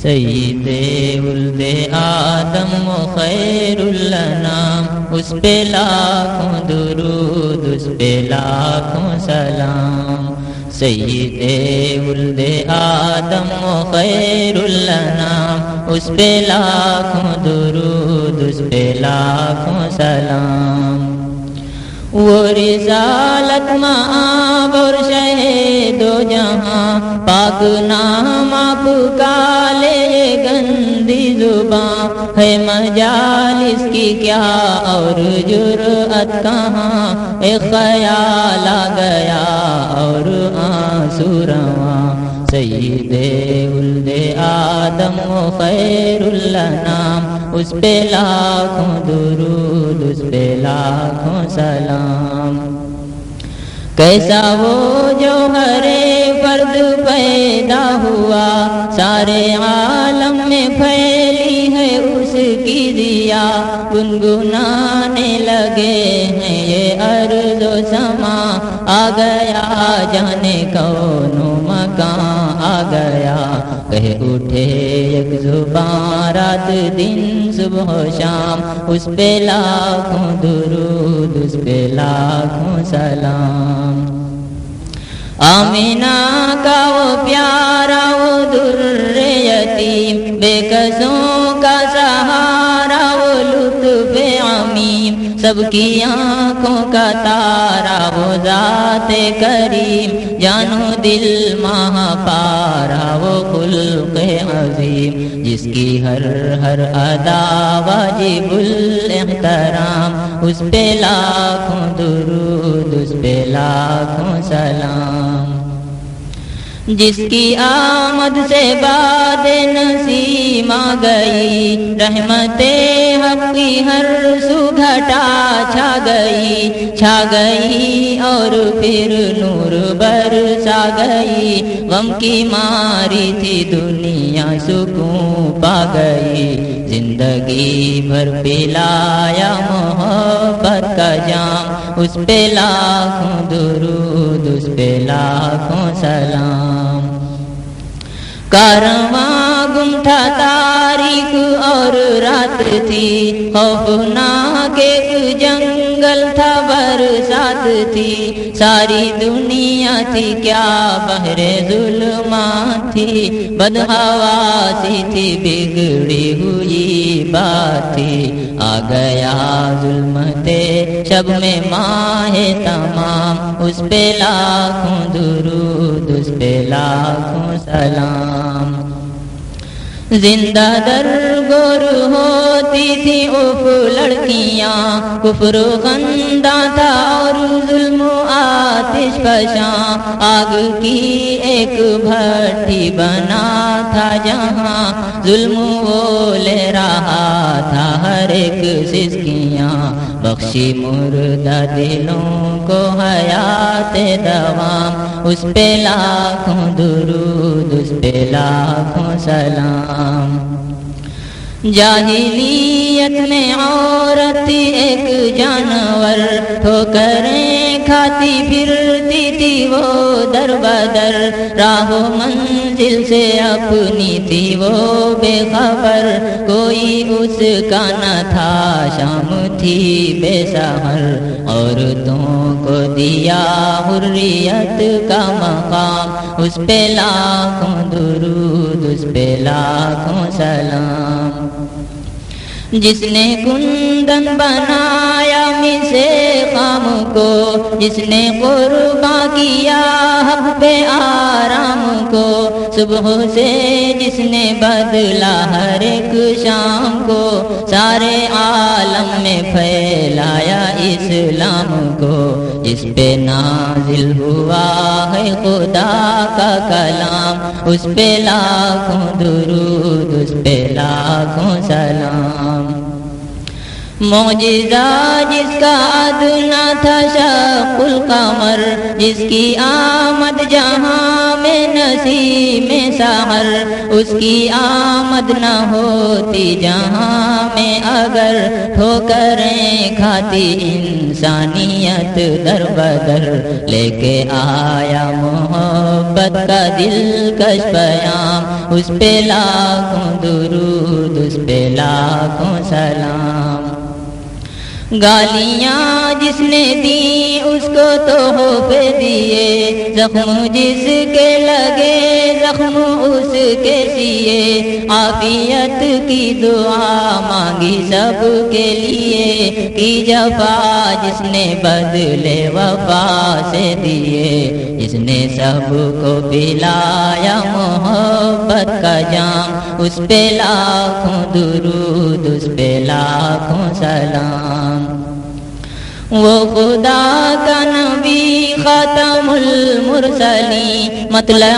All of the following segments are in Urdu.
سید ولد آدم و خیر الانام، اس پہ لاکھوں درود، اس پہ لاکھوں سلام۔ سید ولد آدم و خیر الانام، اس پہ لاکھوں درود، اس پہ لاکھوں سلام۔ وہ رسالت مآب اور شہید و جہاں، پاک نام آپ کا لے گندی زباں، ہے مجالس کی کیا اور جرأت کہاں، ایک خیال آ گیا اور آنسو رواں۔ سید ولد آدم و خیر الانام، اس پہ لاکھوں درود، اس پہ لاکھوں سلام۔ کیسا وہ جوہر فرد پیدا ہوا، سارے عالم میں پھیلی ہے اس کی ضیا، گنگنانے لگے ہیں یہ ارض و سما، آ گیا جانے کون و مکان، آ گیا کہہ اٹھے یک زباں، رات دن صبح و شام، اس پہ لاکھوں درود، اس پہ لاکھوں سلام۔ آمینہ کا وہ پیارا وہ در یتیم، بے کسوں کا سہارا وہ لطف عمیم، سب کی آنکھوں کا تارا وہ ذات کریم، جانو دل ماہ پارا وہ خلق عظیم، جس کی ہر ہر ادا واجب الاحترام، اس پہ لاکھوں درود، اس پہ لاکھوں سلام۔ جس کی آمد سے باد نسیم آ گئی، رحمت حق کی ہر سو گھٹا چھا گئی اور پھر نور برسا گئی، غم کی ماری تھی دنیا سکون پا گئی، زندگی بھر پلایا محبت کا جام، اس پہ لاکھوں درود، اس پہ لاکھوں سلام۔ کارواں گم تھا تاریک اور رات تھی، خوفناک ایک جنگل تھا برسات تھی، ساری دنیا تھی کیا بحر ظلمات تھی، بدحواسی تھی بگڑی ہوئی بات تھی، آ گیا ظلمت شب میں ماہ تمام، اس پہ لاکھوں درود، اس پہ لاکھوں سلام۔ زندہ در گور ہوتی تھی اف لڑکیاں، کفر و خندہ تھا اور ظلم و آتش فشاں، آگ کی ایک بھٹی بنا تھا جہاں، ظلم وہ لے رہا تھا ہر ایک سسکیاں، بخشی مردہ دلوں کو حیات دوام، اس پہ لاکھوں درود، اس پہ لاکھوں سلام۔ جاہلیت میں عورت ایک جانور، ٹھوکریں کھاتی پھرتی تھی وہ در بدر، راہ و منزل سے اپنی تھی وہ بے خبر، کوئی اس کا نہ تھا شام تھی بے سحر، عورتوں کو دیا حریت کا مقام، اس پہ لاکھوں درود، اس پہ لاکھوں سلام۔ جس نے کندن بنایا مِسے خام کو، جس نے قربان کیا حق پہ آرام کو، صبح سے جس نے بدلا ہر ایک شام کو، سارے عالم میں پھیلایا اسلام کو، جس پہ نازل ہوا ہے خدا کا کلام، اس پہ لاکھوں درود، اس پہ لاکھوں سلام۔ معجزہ جس کا ادنا تھا شق القمر، جس کی آمد جہاں میں نسیم سحر، اس کی آمد نہ ہوتی جہاں میں اگر، ٹھوکریں کھاتی انسانیت در بدر، لے کے آیا محبت کا دلکش پیام، اس پہ لاکھوں درود، اس پہ لاکھوں سلام۔ گالیاں جس نے دی اس کو تحفے دیے، زخم جس کے لگے زخم اس کے سیے، عافیت کی دعا مانگی سب کے لیے، کی جفا جس نے بدلے وفا سے دیے، جس نے سب کو پلایا محبت کا جام، اس پہ لاکھوں درود، اس پہ لاکھوں سلام۔ وہ خدا کا نبی خاتم المرسلین، مطلع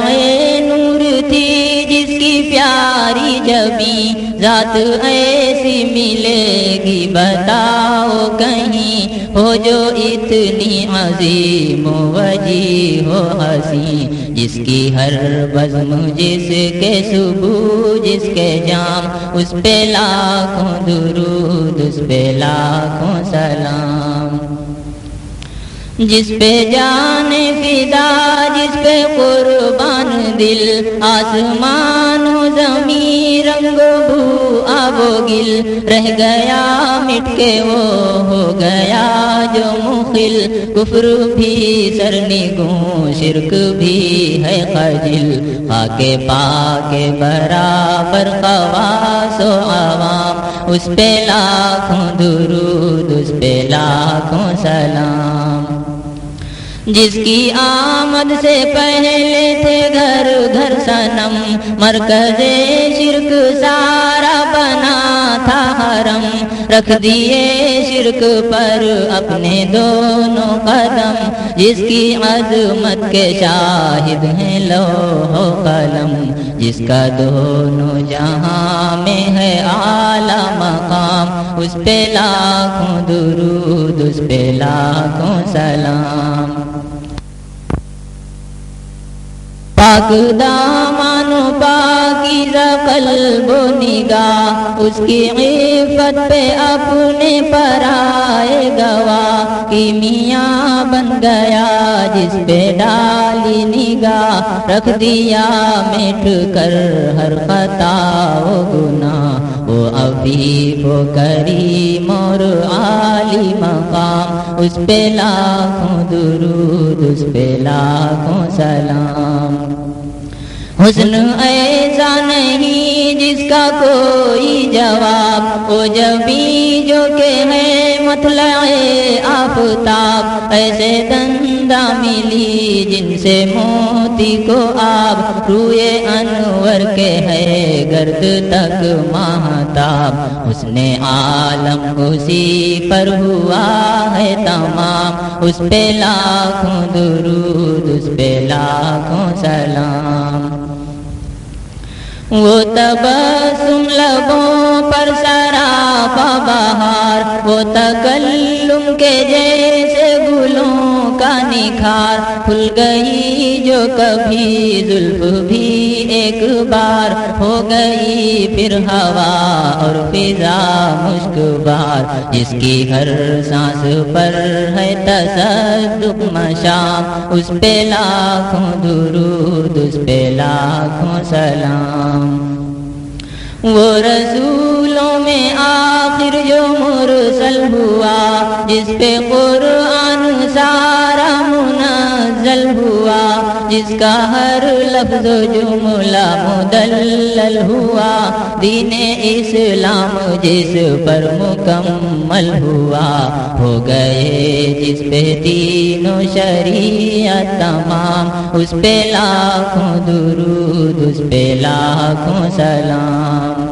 نور تھی جس کی پیاری جبیں، ذات ایسی ملے گی بتاؤ کہیں، ہو جو اتنی عظیم وجیہ ہو حسین، جس کی ہر بزم جس کے صبح جس کے جام، اس پہ لاکھوں درود، اس پہ لاکھوں سلام۔ جس پہ جان فدا، جس پہ قربان دل، آسمان و زمین رنگ و بو آب و گل، رہ گیا مٹ کے وہ ہو گیا جو مخل، کفر بھی سرنگوں شرک بھی ہے خجل، خاک پاک برابر خواص و عوام، اس پہ لاکھوں درود، اس پہ لاکھوں سلام۔ جس کی آمد سے پہلے تھے گھر گھر صنم، مرکز شرک سارا بنا تھا حرم، رکھ دیے شرک پر اپنے دونوں قدم، جس کی عظمت کے شاہد ہیں لوح و قلم، جس کا دونوں جہاں میں ہے اعلیٰ مقام، اس پہ لاکھوں درود، اس پہ لاکھوں سلام۔ پاک دامن و پاکیزہ قلب و نگاہ، اس کی عفت پہ اپنے پرائے گواہ، کیمیا بن گیا جس پہ ڈالی نگاہ، رکھ دیا مٹ کر ہر خطا و گناہ، وہ عفیف و کریم اور عالی مقام، اس پہ لاکھوں درود، اس پہ لاکھوں سلام۔ حسن ایسا نہیں جس کا کوئی جواب، وہ جبیں جو کہ ہے مطلع آفتاب، ایسے دندہ ملی جن سے موتی کو آب، روئے انور کے ہے گرد تک ماہتاب، اس نے عالم اسی پر ہوا ہے تمام، اس پہ لاکھوں درود، اس پہ لاکھوں سلام۔ وہ تبسم لبوں پر سراپا بہار، وہ تکلم کے جیسے گلوں کا نکھار، کھل گئی جو کبھی زلف بھی ایک بار، ہو گئی پھر ہوا اور فضا مشک بار، جس کی ہر سانس پر ہے تصدق مشام، اس پہ لاکھوں درود، اس پہ لاکھوں سلام۔ وہ رسولوں میں آخر جو مرسل ہوا، جس پہ قرآن سارا منزل ہوا، جس کا ہر لفظ و جملہ مدلل ہوا، دین اسلام جس پر مکمل ہوا، ہو گئے جس پہ دین و شریعت تمام، اس پہ لاکھوں درود، اس پہ لاکھوں سلام۔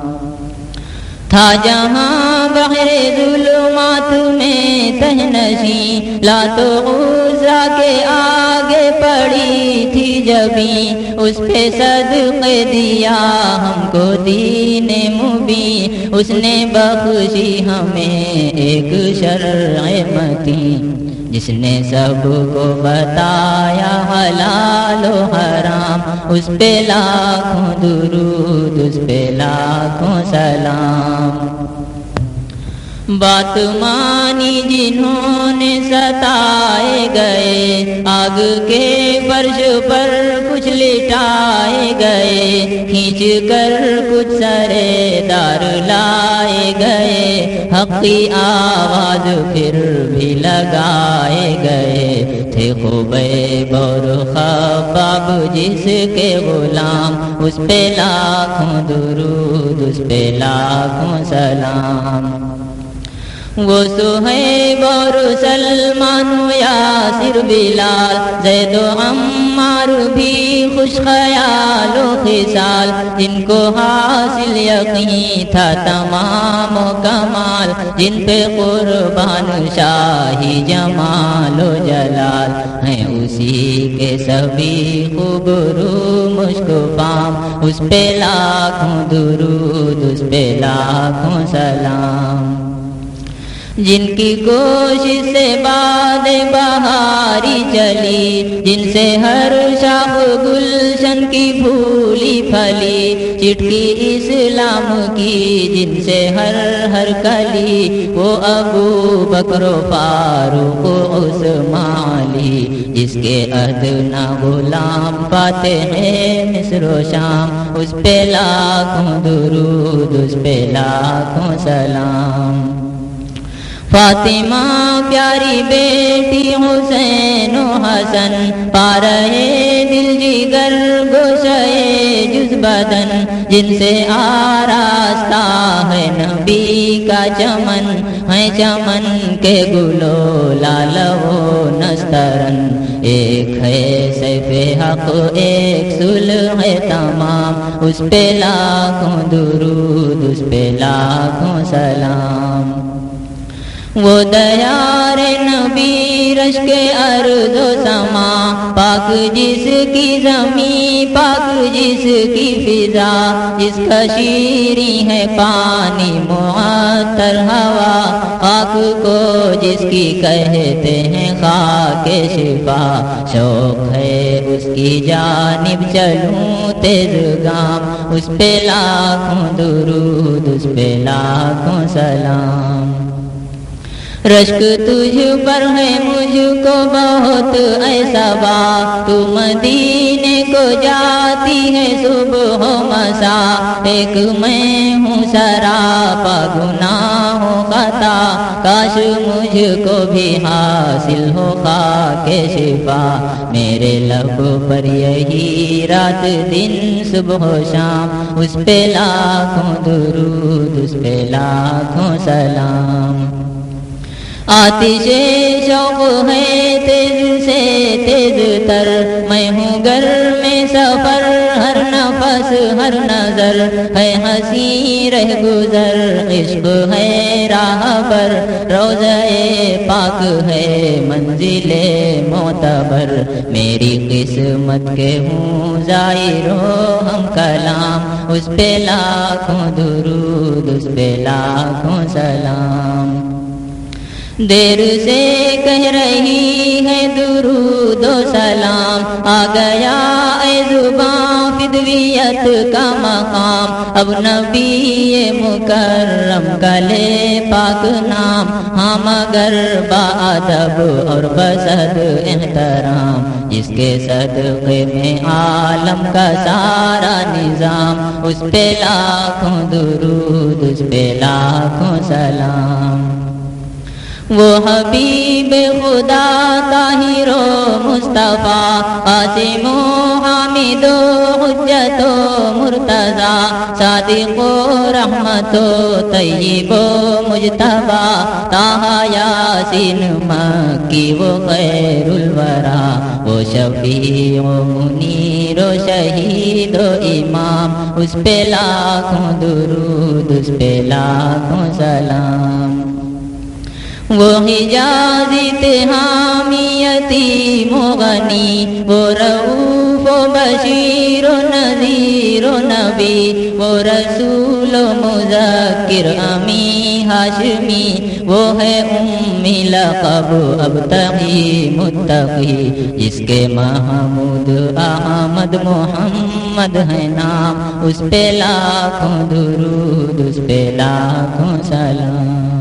تھا جہاں بحر ظلمات میں تہنشیں، لات و عزیٰ کے آگے پڑی تھی جبیں، اس پہ صدقے دیا ہم کو دین مبین، اس نے بخشی ہمیں ایک شرع متین، جس نے سب کو بتایا حلال و حرام، اس پہ لاکھوں درود، اس پہ لاکھوں سلام۔ بات مانی جنہوں نے ستائے گئے، آگ کے فرش پر کچھ لٹائے گئے، کھینچ کر کچھ سرے دار لائے گئے، حق کی آواز پھر بھی لگائے گئے، تھے خبیب اور خباب جس کے غلام، اس پہ لاکھوں درود، اس پہ لاکھوں سلام۔ وہ صہیب اور سلمان و یاسر بلال، زید و عمار بھی خوش خیال و خصال، جن کو حاصل یقین تھا تمام و کمال، جن پہ قربان شاہی جمال و جلال، ہیں اسی کے سبھی خوبرو مشک و فام، اس پہ لاکھوں درود، اس پہ لاکھوں سلام۔ جن کی کوشش سے باد بہاری چلی، جن سے ہر شاخ گلشن کی پھولی پھلی، چٹکی اسلام کی جن سے ہر کلی، وہ ابو بکر و فاروق و عثمان علی، جس کے ادنا غلام پاتے ہیں مصر و شام، اس پہ لاکھوں درود، اس پہ لاکھوں سلام۔ فاطمہ پیاری بیٹی حسین و حسن، پا رہے دل جگر گوشے جز بدن، جن سے آراستہ ہے نبی کا چمن، ہے چمن کے گلو لال و نسترن، ایک ہے سیف حق ایک صلح تمام، اس پہ لاکھوں درود، اس پہ لاکھوں سلام۔ وہ دیار نبی رش کے ارض و سما، پاک جس کی زمین، پاک جس کی فضا، جس کا شیریں ہے پانی معطر ہوا، خاک کو جس کی کہتے ہیں خاک شفا، شوق ہے اس کی جانب چلوں تیز گام، اس پہ لاکھوں درود، اس پہ لاکھوں سلام۔ رشک تجھ پر ہے مجھ کو بہت اے صبا، تو مدینے کو جاتی ہے صبح و مسا، ایک میں ہوں سراپا گناہ و خطا، کاش مجھ کو بھی حاصل ہو خاک شفا، میرے لب پر یہی رات دن صبح و شام، اس پہ لاکھوں درود، اس پہ لاکھوں سلام۔ آتش شوق ہے تیز سے تیز تر، میں ہوں گر میں سفر، ہر نفس ہر نظر ہے ہنسی رہ گزر، عشق ہے راہ پر روضہ پاک ہے منزل معتبر، میری قسمت کے ہوں ظاہر و ہم کلام، اس پہ لاکھوں درود، اس پہ لاکھوں سلام۔ دیر سے کہہ رہی ہے درود و سلام، آ گیا اے زباں فدویت کا مقام، اب نبی مکرم کا لے پاک نام، ہاں مگر بادب اور بصد احترام، جس کے صدقے میں عالم کا سارا نظام، اس پہ لاکھوں درود، اس پہ لاکھوں سلام۔ وہ حبیب خدا طاہر و مصطفیٰ قاسم و حامد و حجت و مرتضیٰ صادق و رحمت و طیب و مجتبیٰ طٰہٰ یاسین مکی و خیر الورا وہ شفیع و منیر و شہید و امام اس پہ لاکھوں درود اس پہ لاکھوں سلام وہ حجازی حامی یتیم و غنی وہ رؤوف و بشیر و نذیر و نبی وہ رسول و مذکر امی ہاشمی وہ ہے امی لقب ابتغی متقی جس کے محمود احمد محمد ہے نام اس پہ لاکھوں درود اس پہ لاکھوں سلام